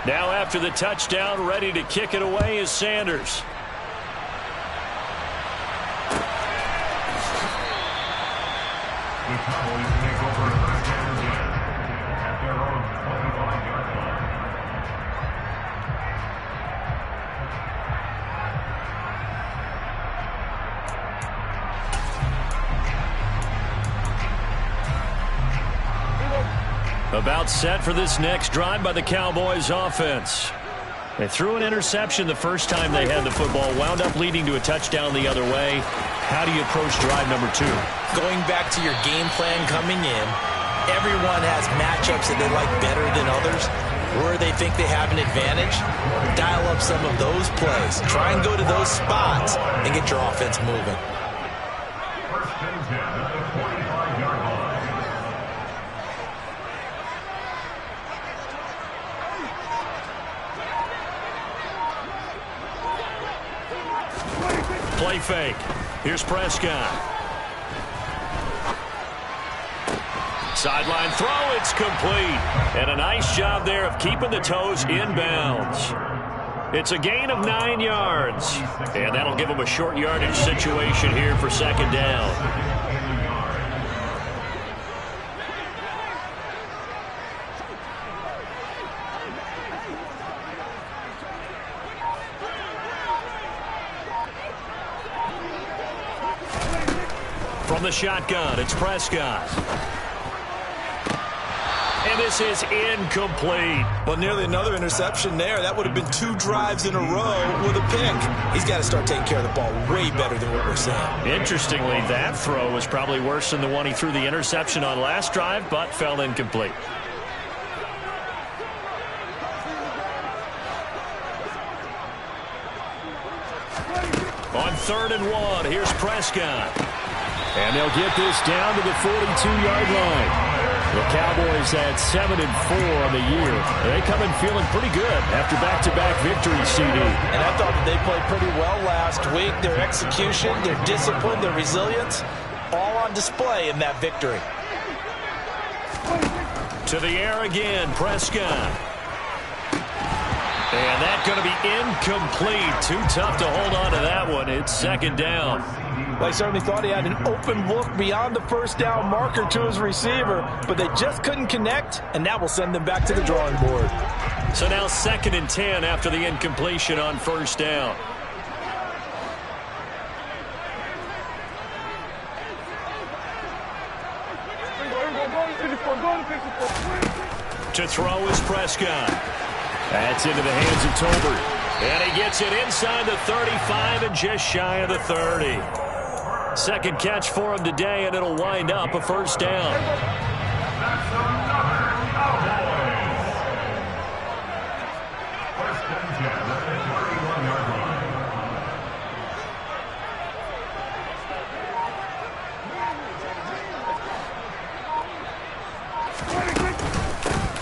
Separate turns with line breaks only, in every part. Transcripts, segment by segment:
Now after the touchdown, ready to kick it away is Sanders. About set for this next drive by the Cowboys offense. They threw an interception the first time they had the football, wound up leading to a touchdown the other way. How do you approach drive number 2?
Going back to your game plan coming in, everyone has matchups that they like better than others, where they think they have an advantage. Dial up some of those plays. Try and go to those spots and get your offense moving.
Play fake. Here's Prescott. Sideline throw. It's complete. And a nice job there of keeping the toes in bounds. It's a gain of 9 yards. And that'll give them a short yardage situation here for second down. From the shotgun, it's Prescott. And this is incomplete.
Well, nearly another interception there. That would have been 2 drives in a row with a pick. He's got to start taking care of the ball way better than what we're seeing.
Interestingly, that throw was probably worse than the one he threw the interception on last drive, but fell incomplete. On 3rd and 1, here's Prescott. And they'll get this down to the 42-yard line. The Cowboys had 7-4 on the year. They come in feeling pretty good after back-to-back victories, CD.
And I thought that they played pretty well last week. Their execution, their discipline, their resilience, all on display in that victory.
To the air again, Prescott. And that's going to be incomplete. Too tough to hold on to that one. It's second down.
They certainly thought he had an open look beyond the first down marker to his receiver, but they just couldn't connect, and that will send them back to the drawing board.
So now 2nd and 10 after the incompletion on first down. To throw is Prescott. That's into the hands of Tolbert. And he gets it inside the 35 and just shy of the 30. Second catch for him today, and it'll wind up a first down.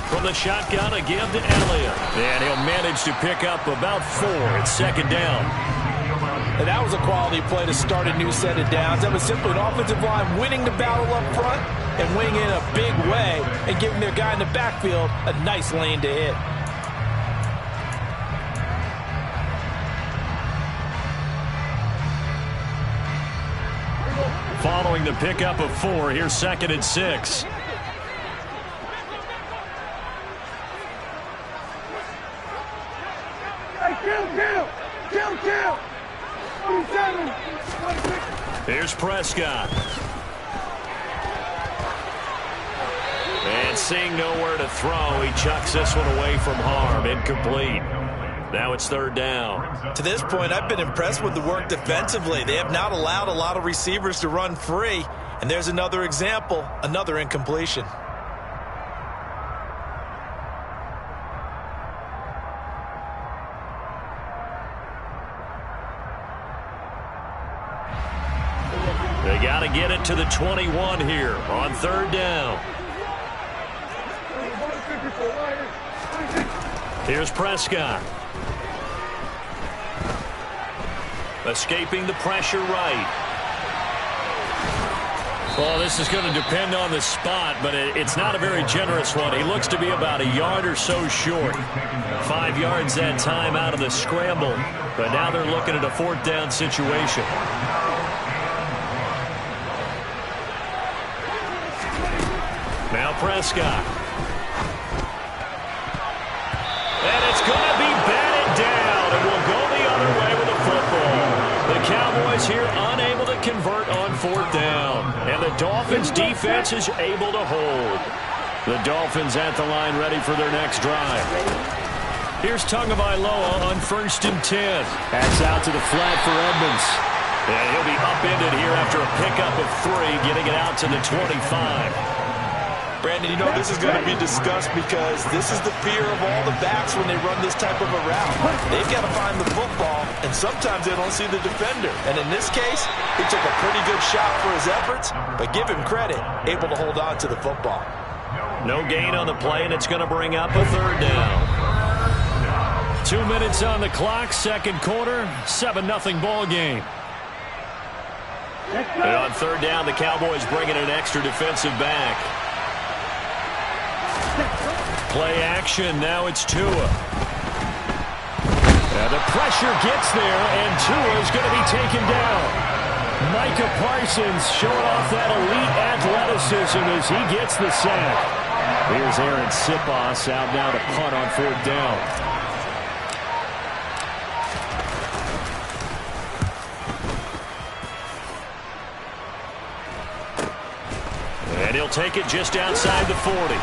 From the shotgun, a give to Elliott. And he'll manage to pick up about 4. It's second down.
And that was a quality play to start a new set of downs. That was simply an offensive line winning the battle up front and winning in a big way and giving their guy in the backfield a nice lane to hit.
Following the pickup of 4, here's 2nd and 6. Here's Prescott. And seeing nowhere to throw, he chucks this one away from harm. Incomplete. Now it's 3rd down.
To this point, I've been impressed with the work defensively. They have not allowed a lot of receivers to run free. And there's another example, another incompletion.
They got to get it to the 21 here on 3rd down. Here's Prescott. escaping the pressure right. Well, this is going to depend on the spot, but it's not a very generous one. He looks to be about a yard or so short. 5 yards that time out of the scramble, but now they're looking at a 4th down situation. Now Prescott. And it's going to be batted down, and we'll go the other way with the football. The Cowboys here unable to convert on 4th down, and the Dolphins defense is able to hold. The Dolphins at the line ready for their next drive. Here's Tagovailoa on 1st and 10. That's out to the flat for Edmonds. And he'll be upended here after a pickup of 3, getting it out to the 25.
Brandon, you know this is going to be discussed because this is the fear of all the backs when they run this type of a route. They've got to find the football, and sometimes they don't see the defender. And in this case, he took a pretty good shot for his efforts, but give him credit, able to hold on to the football.
No gain on the play, and it's going to bring up a 3rd down. 2 minutes on the clock, 2nd quarter, 7-0 ball game. And on 3rd down, the Cowboys bring in an extra defensive back. Play action, now it's Tua. And the pressure gets there, and Tua is going to be taken down. Micah Parsons showing off that elite athleticism as he gets the sack. Here's Aaron Sipos out now to punt on 4th down. And he'll take it just outside the 40.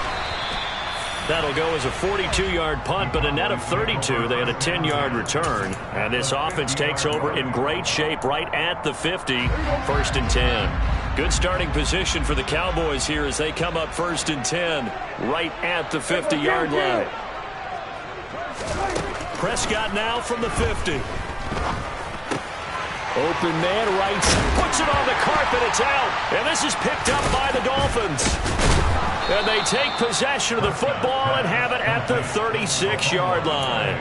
That'll go as a 42-yard punt, but a net of 32. They had a 10-yard return. And this offense takes over in great shape right at the 50, 1st and 10. Good starting position for the Cowboys here as they come up 1st and 10, right at the 50-yard line. Prescott now from the 50. Open man, right, puts it on the carpet, it's out. And this is picked up by the Dolphins. And they take possession of the football and have it at the 36-yard line.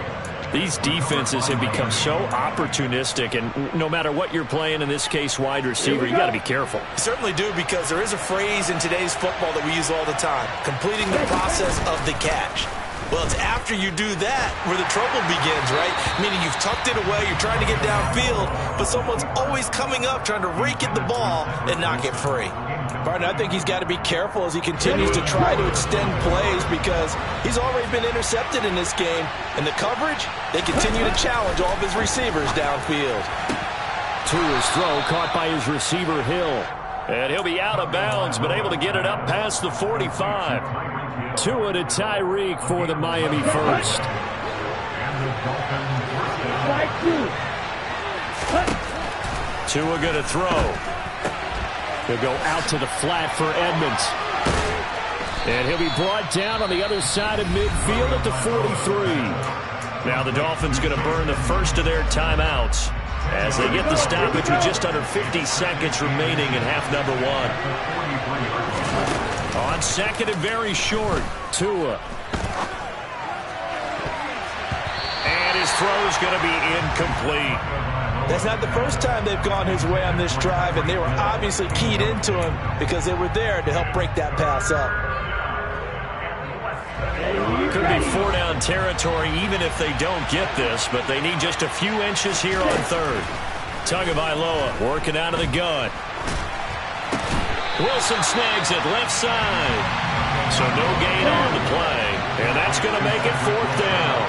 These defenses have become so opportunistic, and no matter what you're playing, in this case wide receiver, you got to be careful.
You certainly do, because there is a phrase in today's football that we use all the time, completing the process of the catch. Well, it's after you do that where the trouble begins, right? Meaning you've tucked it away, you're trying to get downfield, but someone's always coming up trying to rake at the ball and knock it free. Partner, I think he's got to be careful as he continues to try to extend plays because he's already been intercepted in this game. And the coverage, they continue to challenge all of his receivers downfield.
Tua's throw caught by his receiver, Hill. And he'll be out of bounds, but able to get it up past the 45. Tua to Tyreek for the Miami first. Tua going to throw. He'll go out to the flat for Edmonds. And he'll be brought down on the other side of midfield at the 43. Now the Dolphins going to burn the first of their timeouts as they get the stoppage with just under 50 seconds remaining in half number 1. On 2nd and very short, Tua. And his throw is going to be incomplete.
That's not the first time they've gone his way on this drive, and they were obviously keyed into him because they were there to help break that pass up.
Could be 4-down territory even if they don't get this, but they need just a few inches here on 3rd. Tagovailoa working out of the gun. Wilson snags it left side. So no gain on the play, and that's going to make it 4th down.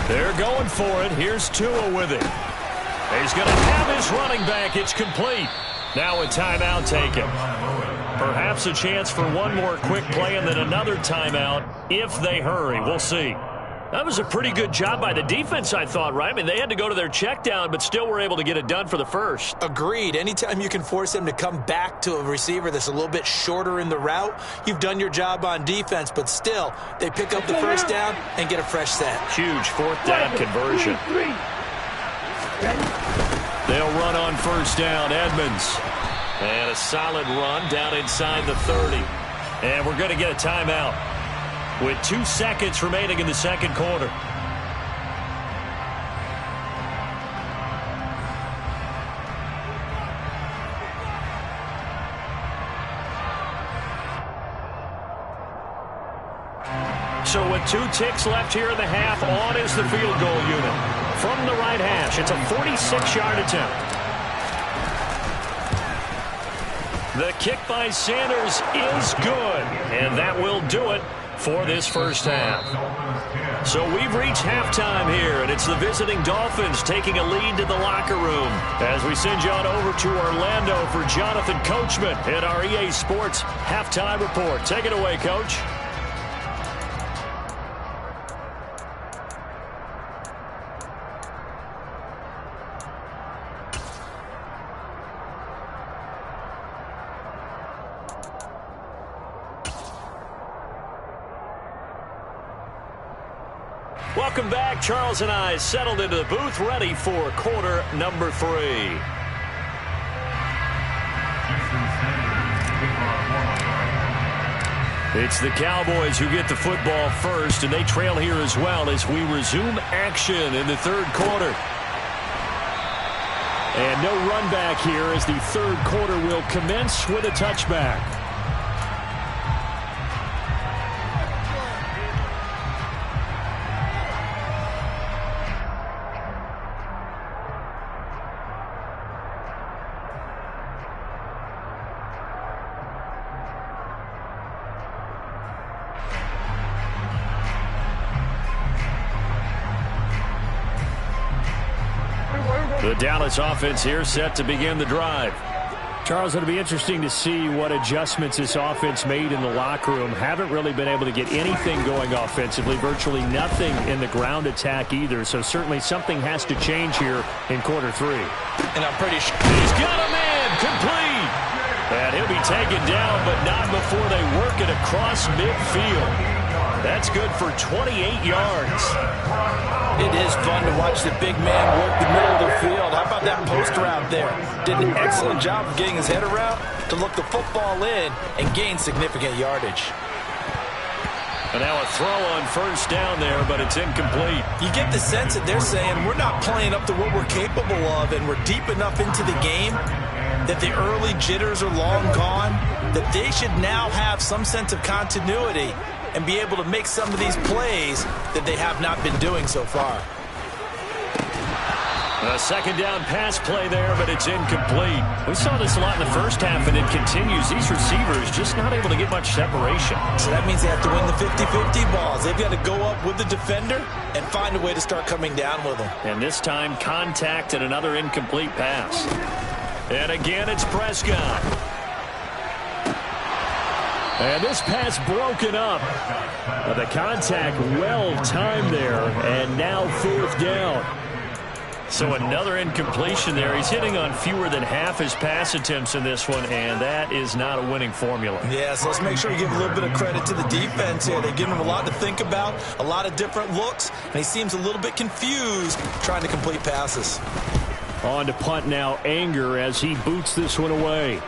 They're going for it. Here's Tua with it. He's going to have his running back. It's complete. Now a timeout taken. Perhaps a chance for one more quick play and then another timeout if they hurry. We'll see. That was a pretty good job by the defense, I thought, right? I mean, they had to go to their check down, but still were able to get it done for the first.
Agreed. Anytime you can force them to come back to a receiver that's a little bit shorter in the route, you've done your job on defense, but still, they pick up the first down and get a fresh set.
Huge 4th down conversion. They'll run on 1st down, Edmonds. And a solid run down inside the 30. And we're going to get a timeout. with 2 seconds remaining in the second quarter. So with 2 ticks left here in the half, on is the field goal unit. From the right hash, it's a 46-yard attempt. The kick by Sanders is good, and that will do it for this first half. So we've reached halftime here, and it's the visiting Dolphins taking a lead to the locker room as we send you on over to Orlando for Jonathan Coachman at our EA Sports Halftime Report. Take it away, Coach. Welcome back. Charles and I settled into the booth, ready for quarter number 3. It's the Cowboys who get the football first, and they trail here as well as we resume action in the third quarter. And no run back here as the third quarter will commence with a touchback. The Dallas offense here set to begin the drive. Charles, it'll be interesting to see what adjustments this offense made in the locker room. Haven't really been able to get anything going offensively, virtually nothing in the ground attack either. So certainly something has to change here in quarter 3.
And I'm pretty sure
he's got a man complete. And he'll be taken down, but not before they work it across midfield. That's good for 28 yards.
It is fun to watch the big man work the middle of the field. How about that post route there? Did an excellent job of getting his head around to look the football in and gain significant yardage.
And now a throw on first down there, but it's incomplete.
You get the sense that they're saying we're not playing up to what we're capable of, and we're deep enough into the game that the early jitters are long gone, that they should now have some sense of continuity and be able to make some of these plays that they have not been doing so far.
A second down pass play there, but it's incomplete. We saw this a lot in the first half, and it continues. These receivers just not able to get much separation.
So that means they have to win the 50-50 balls. They've got to go up with the defender and find a way to start coming down with them.
And this time, contact and another incomplete pass. And again, it's Prescott. And this pass broken up. The contact well-timed there, and now fourth down. So another incompletion there. He's hitting on fewer than half his pass attempts in this one, and that is not a winning formula.
Yeah, so let's make sure we give a little bit of credit to the defense here. They've given him a lot to think about, a lot of different looks, and he seems a little bit confused trying to complete passes.
On to punt now, Anger, as he boots this one away.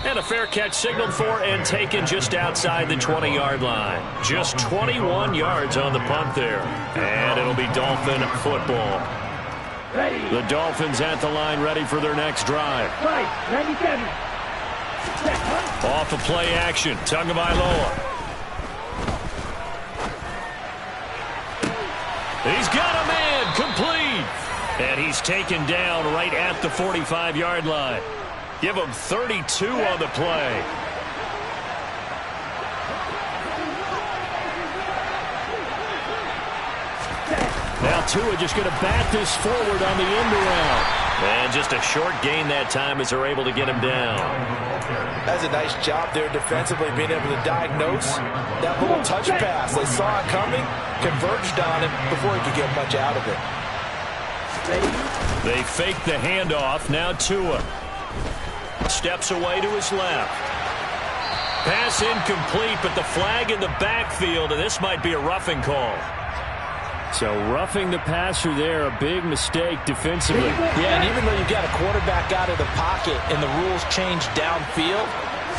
And a fair catch signaled for and taken just outside the 20-yard line. Just 21 yards on the punt there. And it'll be Dolphin football.
Ready.
The Dolphins at the line, ready for their next drive.
97.
Off of play action, Tagovailoa. He's got a man, complete. And he's taken down right at the 45-yard line. Give him 32 on the play. Now Tua just going to bat this forward on the end around. And just a short gain that time as they're able to get him down.
That's a nice job there defensively, being able to diagnose that little touch pass. They saw it coming, converged on it before he could get much out of it.
They fake the handoff. Now Tua steps away to his left. Pass incomplete, but the flag in the backfield, and this might be a roughing call. So roughing the passer there, a big mistake defensively.
Yeah, and even though you've got a quarterback out of the pocket and the rules change downfield,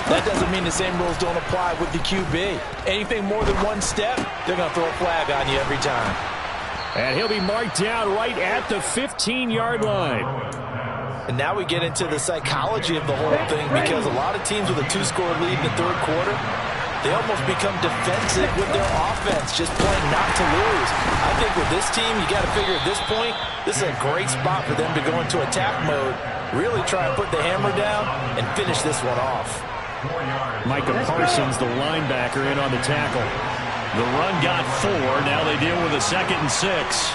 That doesn't mean the same rules don't apply with the QB. Anything more than one step, they're going to throw a flag on you every time.
And he'll be marked down right at the 15-yard line.
And now we get into the psychology of the whole thing, because a lot of teams with a 2-score lead in the third quarter, they almost become defensive with their offense, just playing not to lose. I think with this team, you got to figure at this point, this is a great spot for them to go into attack mode, really try and put the hammer down and finish this one off.
Micah Parsons, the linebacker, in on the tackle. The run got 4. Now they deal with a 2nd and 6.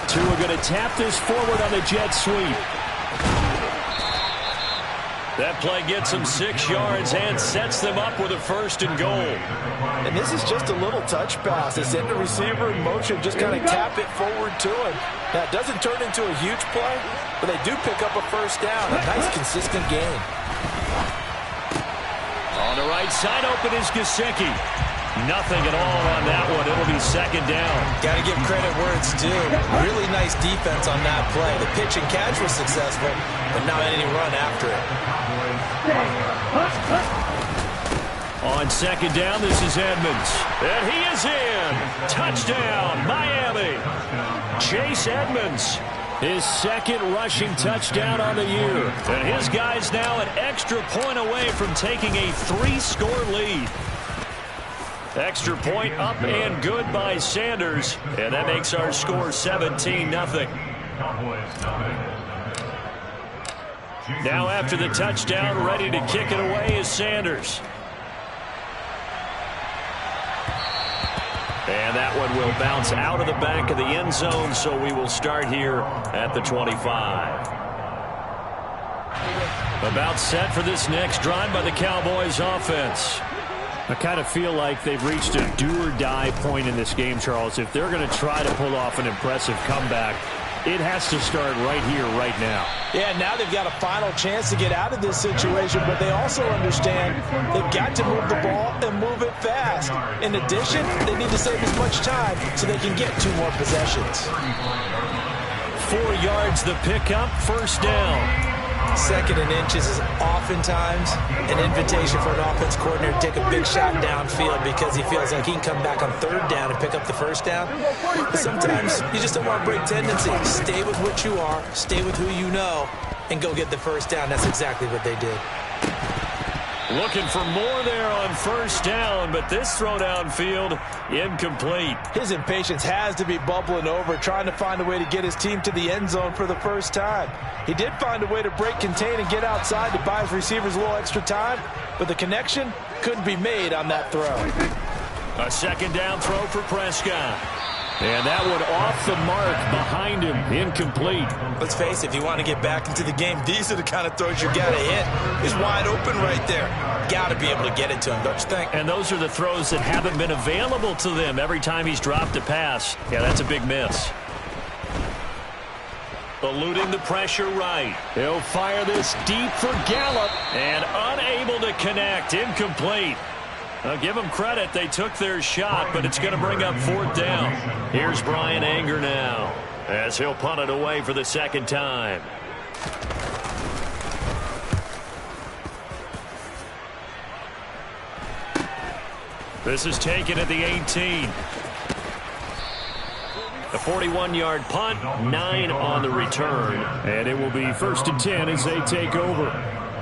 Two are going to tap this forward on the jet sweep. That play gets them 6 yards and sets them up with a 1st and goal.
And this is just a little touch pass. They send the receiver in motion, just kind of tap it forward to him. Now, it doesn't turn into a huge play, but they do pick up a 1st down. A nice, consistent gain.
On the right side, open is Gesicki. Nothing at all on that one. It'll be 2nd down.
Got to give credit where it's due. Really nice defense on that play. The pitch and catch was successful, but not any run after it.
On 2nd down, this is Edmonds. And he is in. Touchdown, Miami. Chase Edmonds, his 2nd rushing touchdown on the year. And his guys now an extra point away from taking a 3-score lead. Extra point up and good by Sanders. And that makes our score 17-0. Now after the touchdown, ready to kick it away is Sanders. And that one will bounce out of the back of the end zone, so we will start here at the 25. About set for this next drive by the Cowboys offense. I kind of feel like they've reached a do-or-die point in this game, Charles. If they're going to try to pull off an impressive comeback, it has to start right here, right now.
Yeah, now they've got a final chance to get out of this situation, but they also understand they've got to move the ball and move it fast. In addition, they need to save as much time so they can get 2 more possessions.
4 yards the pickup, 1st down.
2nd and inches is oftentimes an invitation for an offense coordinator to take a big shot downfield because he feels like he can come back on 3rd down and pick up the 1st down. But sometimes you just don't want to break tendency. Stay with what you are, stay with who you know, and go get the 1st down. That's exactly what they did.
Looking for more there on 1st down, but this throw downfield incomplete.
His impatience has to be bubbling over, trying to find a way to get his team to the end zone for the first time. He did find a way to break contain and get outside to buy his receivers a little extra time, but the connection couldn't be made on that throw.
A 2nd down throw for Prescott. And that one off the mark behind him, incomplete.
Let's face it, if you want to get back into the game, these are the kind of throws you got to hit. He's wide open right there. Got to be able to get it to him, don't you think?
And those are the throws that haven't been available to them every time he's dropped a pass. Yeah, that's a big miss. Eluding the pressure right. He'll fire this deep for Gallup. And unable to connect, incomplete. I'll give them credit. They took their shot, but it's going to bring up 4th down. Here's Brian Anger now as he'll punt it away for the 2nd time. This is taken at the 18. A 41-yard punt, 9 on the return. And it will be 1st and 10 as they take over.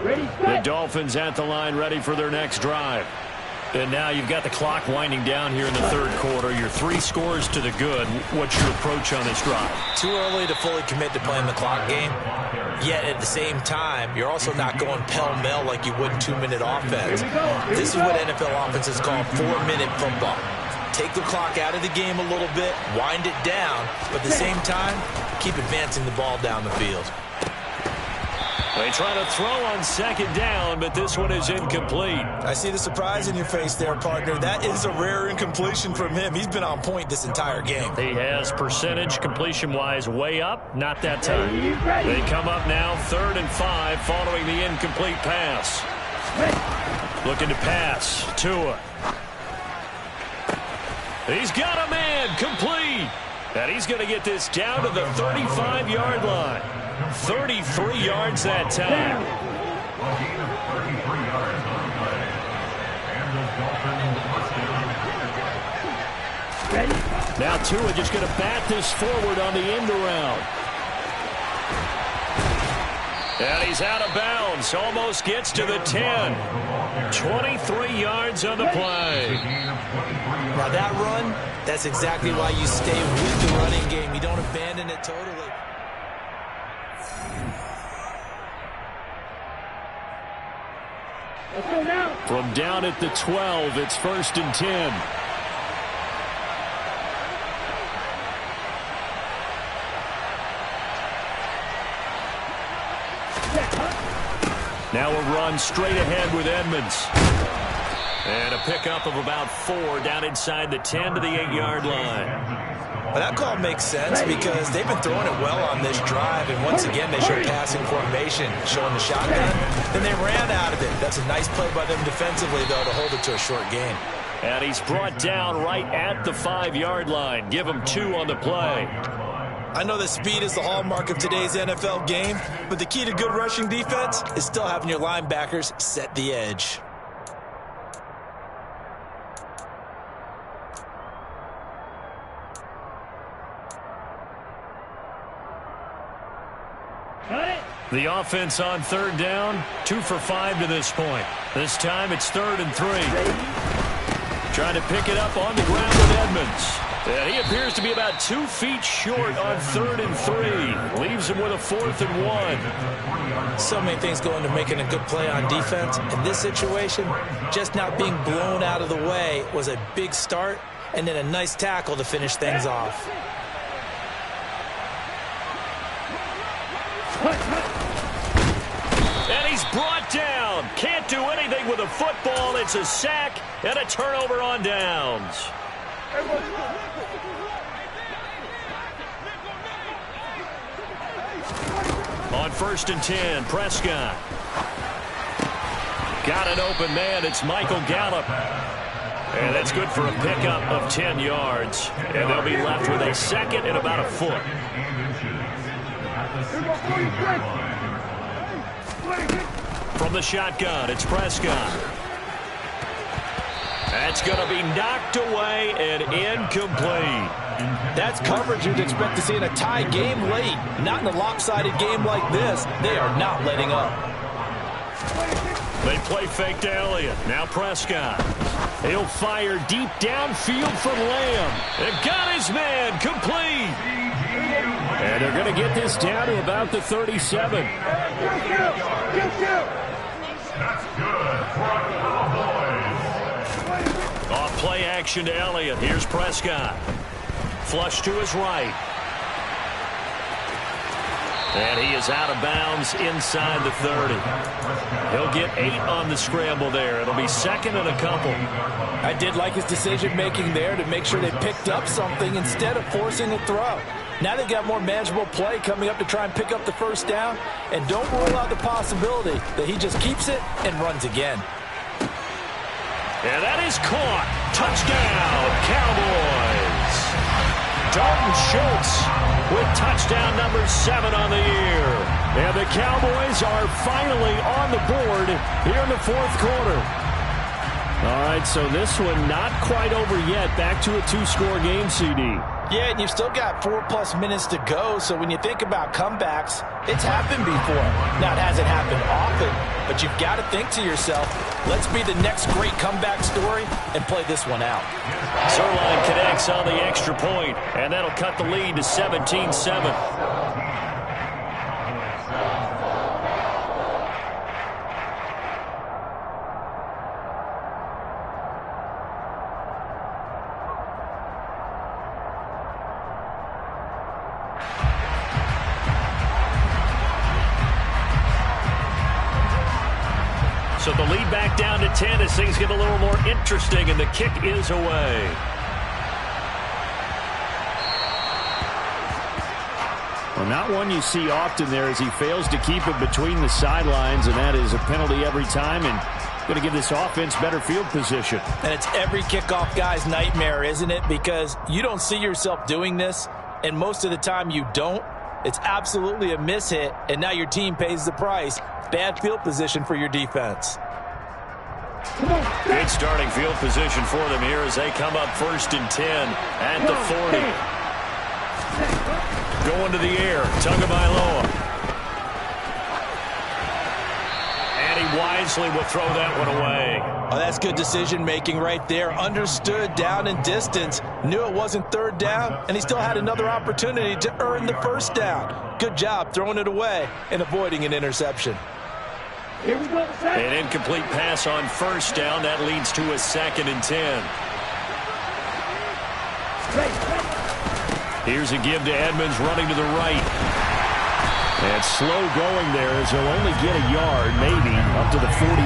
The Dolphins at the line ready for their next drive. And now you've got the clock winding down here in the 3rd quarter. You're 3 scores to the good. What's your approach on this drive?
Too early to fully commit to playing the clock game. Yet at the same time, you're also not going pell-mell like you would in 2-minute offense. This is what NFL offenses call 4-minute football. Take the clock out of the game a little bit, wind it down, but at the same time, keep advancing the ball down the field.
They try to throw on 2nd down, but this one is incomplete.
I see the surprise in your face there, partner. That is a rare incompletion from him. He's been on point this entire game.
He has percentage completion-wise way up. Not that time. They come up now 3rd and 5 following the incomplete pass. Looking to pass. Tua. He's got a man. Complete. And he's going to get this down to the 35-yard line. 33 yards that time. Now Tua just going to bat this forward on the end around. And he's out of bounds. Almost gets to the 10. 23 yards on the play.
Now that run, that's exactly why you stay with the running game. You don't abandon it totally.
From down at the 12, it's 1st and 10. Now a run straight ahead with Edmonds. And a pickup of about 4 down inside the 10 to the 8-yard line.
Well, that call makes sense because they've been throwing it well on this drive, and once again they show passing formation, showing the shotgun. Then they ran out of it. That's a nice play by them defensively, though, to hold it to a short gain.
And he's brought down right at the 5-yard line. Give him 2 on the play.
I know that speed is the hallmark of today's NFL game, but the key to good rushing defense is still having your linebackers set the edge.
The offense on 3rd down, 2 for 5 to this point. This time it's 3rd and 3. Trying to pick it up on the ground with Edmonds. And he appears to be about 2 feet short on 3rd and 3. Leaves him with a 4th and 1.
So many things go into making a good play on defense. In this situation, just not being blown out of the way was a big start, and then a nice tackle to finish things off.
And he's brought down. Can't do anything with a football. It's a sack and a turnover on downs. On 1st and 10, Prescott. Got an open man. It's Michael Gallup. And that's good for a pickup of 10 yards. And they'll be left with a 2nd and about a foot. From the shotgun, it's Prescott. That's going to be knocked away and incomplete.
That's coverage you'd expect to see in a tie game late. Not in a lopsided game like this. They are not letting up.
They play fake to Elliott. Now Prescott. He'll fire deep downfield for Lamb. And got his man complete. And they're going to get this down to about the 37. Off play action to Elliott. Here's Prescott. Flush to his right. And he is out of bounds inside the 30. He'll get 8 on the scramble there. It'll be 2nd and a couple.
I did like his decision-making there to make sure they picked up something instead of forcing a throw. Now they've got more manageable play coming up to try and pick up the 1st down. And don't rule out the possibility that he just keeps it and runs again.
And that is caught. Touchdown, Cowboys. Dalton Schultz with touchdown number 7 on the year. And the Cowboys are finally on the board here in the 4th quarter. All right, so this one not quite over yet. Back to a 2-score game, CD.
Yeah, and you've still got 4+ minutes to go, so when you think about comebacks, it's happened before. Now, it hasn't happened often, but you've got to think to yourself, let's be the next great comeback story and play this one out.
Zerline connects on the extra point, and that'll cut the lead to 17-7. So the lead back down to 10 as things get a little more interesting, and the kick is away. Well, not one you see often there as he fails to keep it between the sidelines, and that is a penalty every time, and going to give this offense better field position.
And it's every kickoff guy's nightmare, isn't it? Because you don't see yourself doing this and most of the time you don't, it's absolutely a mishit, and now your team pays the price. Bad field position for your defense.
Good starting field position for them here as they come up 1st and 10 at the 40. Going to the air, Tagovailoa. And he wisely will throw that one away.
Oh, that's good decision-making right there. Understood down and distance. Knew it wasn't 3rd down, and he still had another opportunity to earn the 1st down. Good job throwing it away and avoiding an interception.
Here we go.
An incomplete pass on 1st down. That leads to a 2nd and 10. Here's a give to Edmonds running to the right. And slow going there as he'll only get a yard, maybe, up to the 41.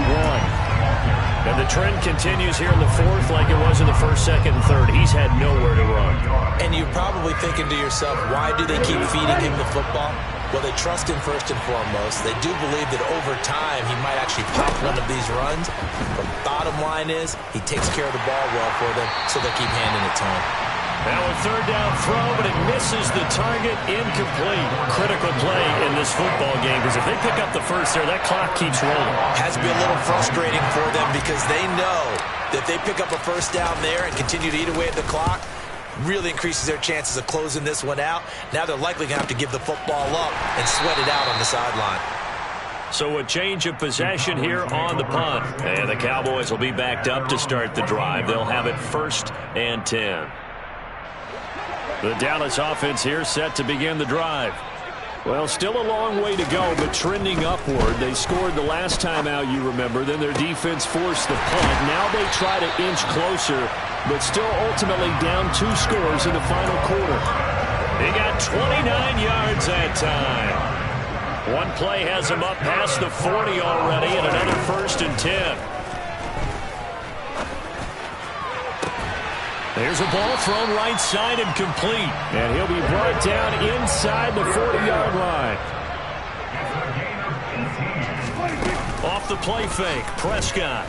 And the trend continues here in the 4th like it was in the 1st, 2nd, and 3rd. He's had nowhere to run.
And you're probably thinking to yourself, why do they keep feeding him the football? Well, they trust him first and foremost. They do believe that over time he might actually pop one of these runs. But bottom line is he takes care of the ball well for them, so they'll keep handing it to him.
Now a 3rd down throw, but it misses the target, incomplete. Critical play in this football game because if they pick up the 1st there, that clock keeps rolling.
Has to be a little frustrating for them because they know that if they pick up a 1st down there and continue to eat away at the clock, really increases their chances of closing this one out. Now they're likely going to have to give the football up and sweat it out on the sideline.
So a change of possession here on the punt. And the Cowboys will be backed up to start the drive. They'll have it 1st and 10. The Dallas offense here set to begin the drive. Well, still a long way to go, but trending upward. They scored the last time out, you remember. Then their defense forced the punt. Now they try to inch closer, but still ultimately down 2 scores in the final quarter. They got 29 yards that time. One play has them up past the 40 already, and another 1st and 10. There's a ball thrown right side and complete. And he'll be brought down inside the 40-yard line. Off the play fake, Prescott.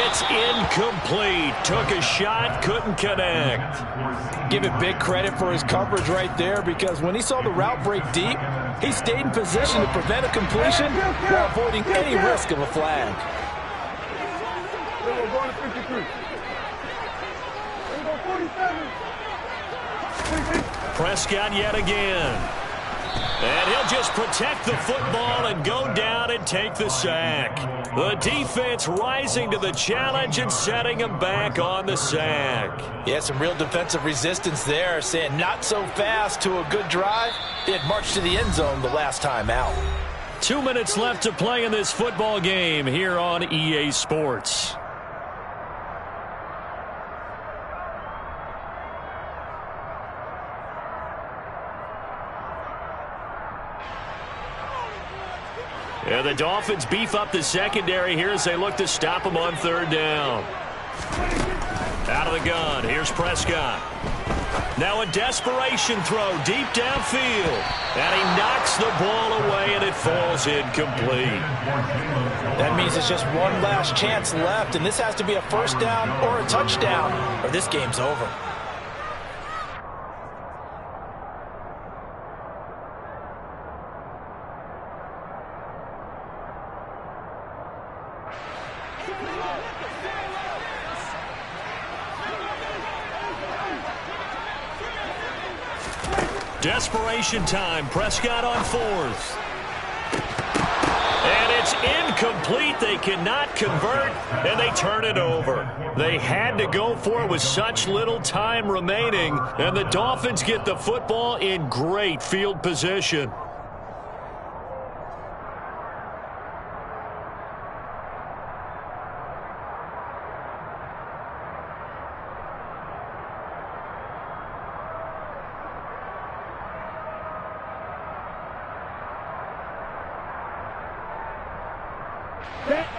It's incomplete. Took a shot, couldn't connect.
Give it big credit for his coverage right there because when he saw the route break deep, he stayed in position to prevent a completion while avoiding any risk of a flag.
Prescott yet again. And he'll just protect the football and go down and take the sack. The defense rising to the challenge and setting him back on the sack.
Yeah, some real defensive resistance there, saying not so fast to a good drive. They had marched to the end zone the last time out.
2 minutes left to play in this football game here on EA Sports. Yeah, the Dolphins beef up the secondary here as they look to stop him on 3rd down. Out of the gun, here's Prescott. Now a desperation throw deep downfield. And he knocks the ball away and it falls incomplete.
That means it's just one last chance left, and this has to be a 1st down or a touchdown, or this game's over.
Desperation time. Prescott on 4th. And it's incomplete. They cannot convert, and they turn it over. They had to go for it with such little time remaining, and the Dolphins get the football in great field position.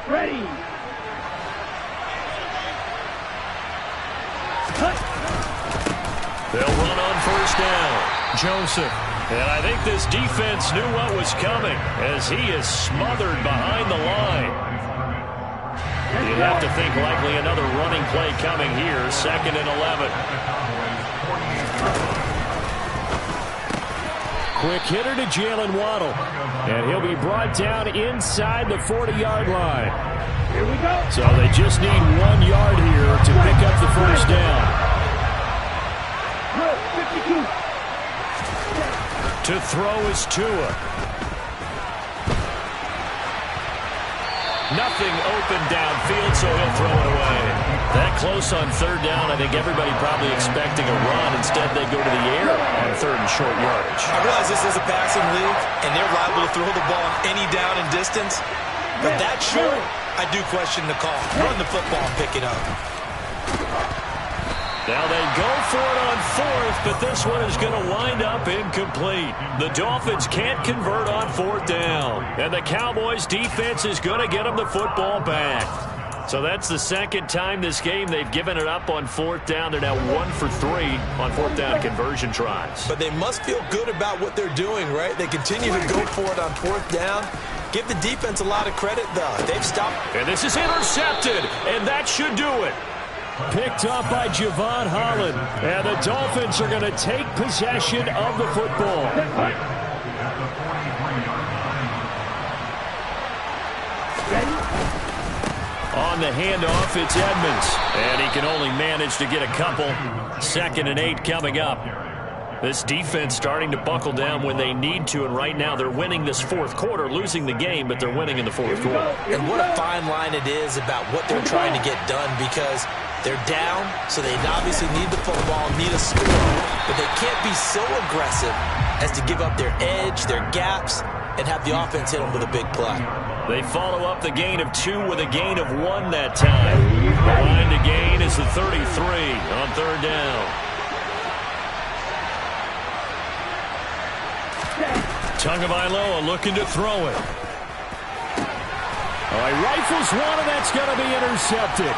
Ready.
They'll run on 1st down. Joseph. And I think this defense knew what was coming as he is smothered behind the line. You'd have to think likely another running play coming here. 2nd and 11. Quick hitter to Jalen Waddle. And he'll be brought down inside the 40-yard line.
Here we go.
So they just need 1 yard here to pick up the first down.
Good, 52.
To throw is Tua. Nothing open downfield, so he'll throw it away. That close on third down, I think everybody probably expecting a run. Instead, they go to the air on third and short yardage.
I realize this is a passing league, and they're liable to throw the ball any down and distance. But that short, I do question the call. Run the football and pick it up.
Now they go for it on fourth, but this one is going to wind up incomplete. The Dolphins can't convert on fourth down. And the Cowboys defense is going to get them the football back. So that's the second time this game they've given it up on fourth down. They're now 1 for 3 on fourth down conversion tries.
But they must feel good about what they're doing, right? They continue to go for it on fourth down. Give the defense a lot of credit, though. They've stopped.
And this is intercepted, and that should do it. Picked up by Javon Holland. And the Dolphins are going to take possession of the football. On the handoff, it's Edmonds. And he can only manage to get a couple. 2nd and 8 coming up. This defense starting to buckle down when they need to, and right now they're winning this fourth quarter, losing the game, but they're winning in the fourth quarter.
And what a fine line it is about what they're trying to get done, because they're down, so they obviously need the football, need a score, but they can't be so aggressive as to give up their edge, their gaps, and have the offense hit them with a big play.
They follow up the gain of 2 with a gain of 1 that time. The line to gain is the 33 on third down. Tagovailoa looking to throw it. All right, rifles one, and that's going to be intercepted.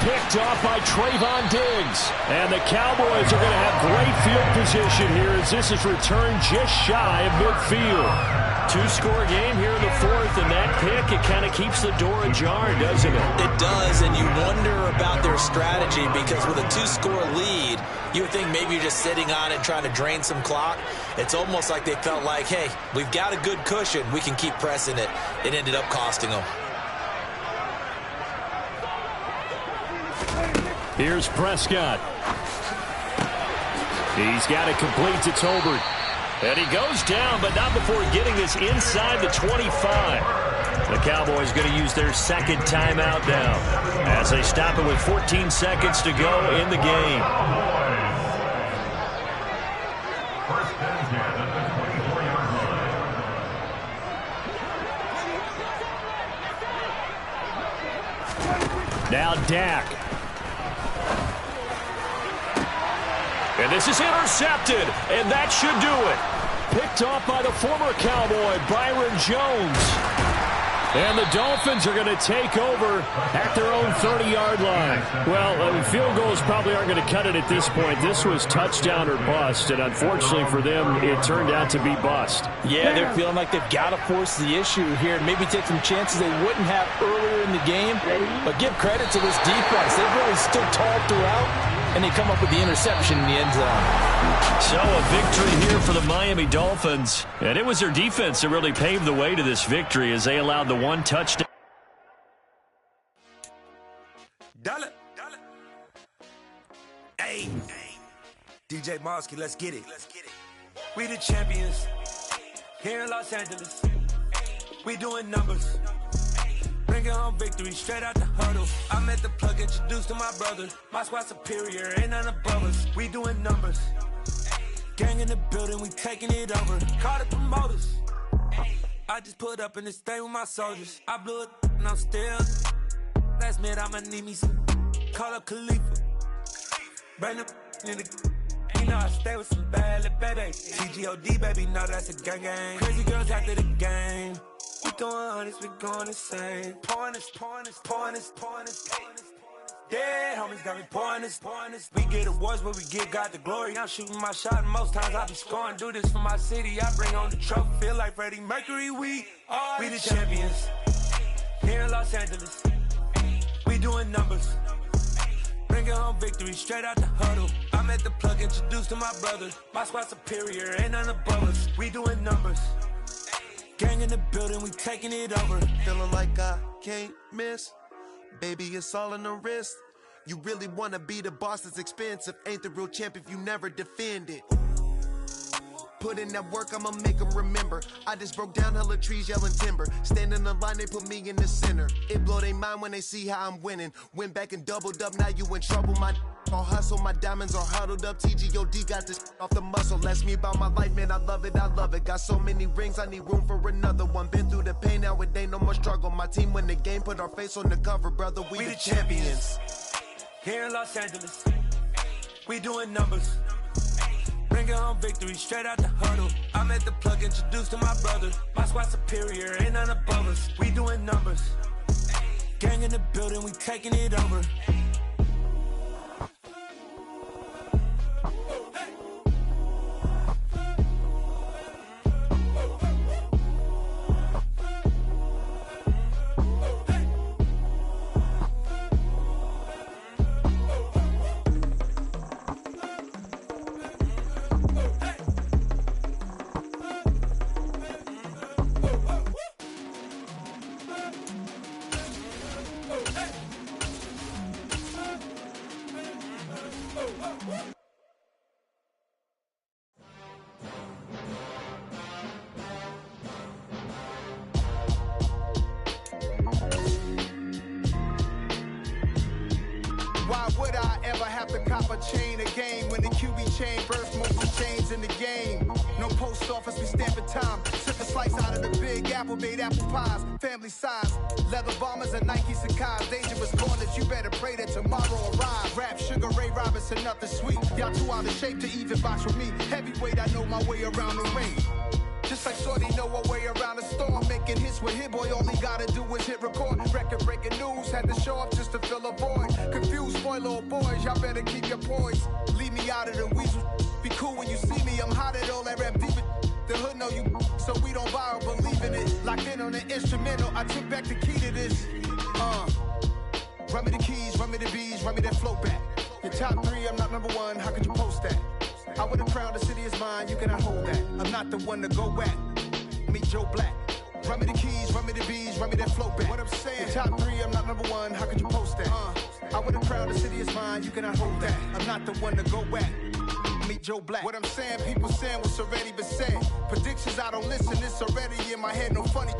Picked off by Trayvon Diggs. And the Cowboys are going to have great field position here as this is returned just shy of midfield. 2-score game here in the fourth, and that pick, it kind of keeps the door ajar, doesn't it?
It does, and you wonder about their strategy, because with a 2-score lead, you would think maybe you're just sitting on it trying to drain some clock. It's almost like they felt like, hey, we've got a good cushion. We can keep pressing it. It ended up costing them.
Here's Prescott. He's got it complete to Tolbert. And he goes down, but not before getting this inside the 25. The Cowboys going to use their second timeout now as they stop it with 14 seconds to go in the game. Now Dak. And this is intercepted, and that should do it. Picked off by the former Cowboy, Byron Jones. And the Dolphins are going to take over at their own 30-yard line. Well, field goals probably aren't going to cut it at this point. This was touchdown or bust, and unfortunately for them, it turned out to be bust.
Yeah, they're feeling like they've got to force the issue here and maybe take some chances they wouldn't have earlier in the game. But give credit to this defense. They've really stood tall throughout, and they come up with the interception in the end zone.
So a victory here for the Miami Dolphins. And it was their defense that really paved the way to this victory as they allowed the one touchdown.
Hey, DJ Mosky, let's get it. We the champions here in Los Angeles. We doing numbers. Bringing home victory straight out the huddle. I'm at the plug, introduced to my brother. My squad superior, ain't none above us. We doing numbers. Gang in the building, we taking it over. Call the promoters. I just put up in this thing with my soldiers. I blew it and I'm still. Last minute I'ma need me some. Call up Khalifa. Bring them in the. You know I stay with some bad little baby. TGOD baby, no that's a gang gang. Crazy girls after the game. We going honest, we going insane. Pouring this. Yeah, homies got me pouring this. We get awards, but we give God the glory. I'm shooting my shot, and most times I be scoring. Do this for my city, I bring on the trophy. Feel like Freddie Mercury, we the champions. Here in Los Angeles, we doing numbers. Bringing home victory straight out the huddle. I'm I'm at the plug, introduced to my brother. My squad superior, ain't none above us. We doing numbers. Gang in the building, we taking it over.
Feeling like I can't miss. Baby, it's all in the wrist. You really wanna be the boss, it's expensive. Ain't the real champ if you never defend it. Put in that work, I'ma make them remember. I just broke down hella trees, yelling timber. Stand in the line, they put me in the center. It blow their mind when they see how I'm winning. Went back and doubled up, now you in trouble. My all hustle, my diamonds are huddled up. TGOD got this off the muscle. Ask me about my life, man, I love it, I love it. Got so many rings, I need room for another one. Been through the pain, now it ain't no more struggle. My team win the game, put our face on the cover, brother. We the champions.
Here in Los Angeles, we doing numbers. Bringing home victory straight out the huddle. I'm at the plug, introduced to my brother. My squad superior, ain't none above us. We doing numbers. Gang in the building, we taking it over.
Why would I ever have to cop a chain again when the QB chain burst multiple chains in the game? No post office, we stamping time. Took a slice out of the big apple, made apple pies, family size. Leather bombers and Nike Sacai's. Dangerous corners, you better pray that tomorrow arrives. Rap, Sugar Ray Robinson, nothing sweet. Y'all too out of shape to even box with me. Heavyweight, I know my way around the ring. Just like Shorty know her way around the storm. Making hits with Hit Boy, all he gotta do is hit record. Record breaking news, had to show up just to fill a void. Confused, spoiled boys, y'all better keep your poise. Leave me out of the weasel. Be cool when you see me, I'm hot at all that rap deep. The hood know you, so we don't borrow, believe in it. Locked in on the instrumental, I took back the key to this. Run me the keys, run me the bees, run me that flow back. Your top three, I'm not number one, how could you post that? I would have crowned the city is mine, you cannot hold that. I'm not the one to go at. Meet Joe Black. Run me the keys, run me the bees, run me that flow back. What I'm saying, the top three, I'm not number one, how could you post that? I would have crowned the city is mine, you cannot hold that. I'm not the one to go at. Meet Joe Black. What I'm saying, people saying what's already been said. Predictions, I don't listen, it's already in my head, no funny.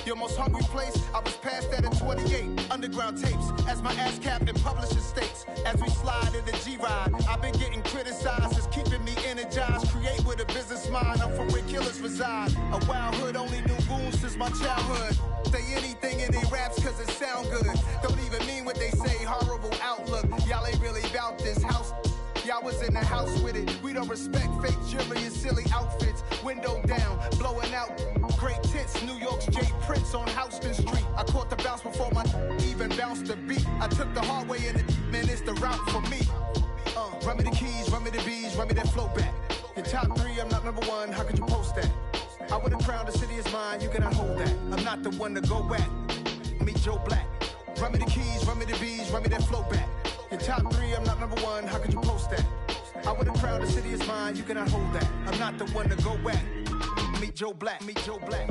Your most hungry place, I was past that at 28. Underground tapes, as my ass cap in publishing states. As we slide in the G-Ride, I've been getting criticized, it's keeping me energized. Create with a business mind, I'm from where killers reside. A wild hood, only knew goons since my childhood. Say anything in they raps cause it sound good. Don't even mean what they say, horrible outlook. Y'all ain't really about this house. Y'all was in the house with it. We don't respect fake jewelry and silly outfits. Window down, blowing out. Great tits, New York's J. Prince on Houston Street. I caught the bounce before my even bounced the beat. I took the hard way in it, man, it's the route for me. Run me the keys, run me the bees, run me that flow back. Your top three, I'm not number one, how could you post that? I would have crowned the city is mine, you cannot hold that. I'm not the one to go at. Meet Joe Black. Run me the keys, run me the bees, run me that flow back. Your top three, I'm not number one, how could you post that? I would have crowned the city is mine, you cannot hold that. I'm not the one to go at. Meet Joe Black, meet Joe Black.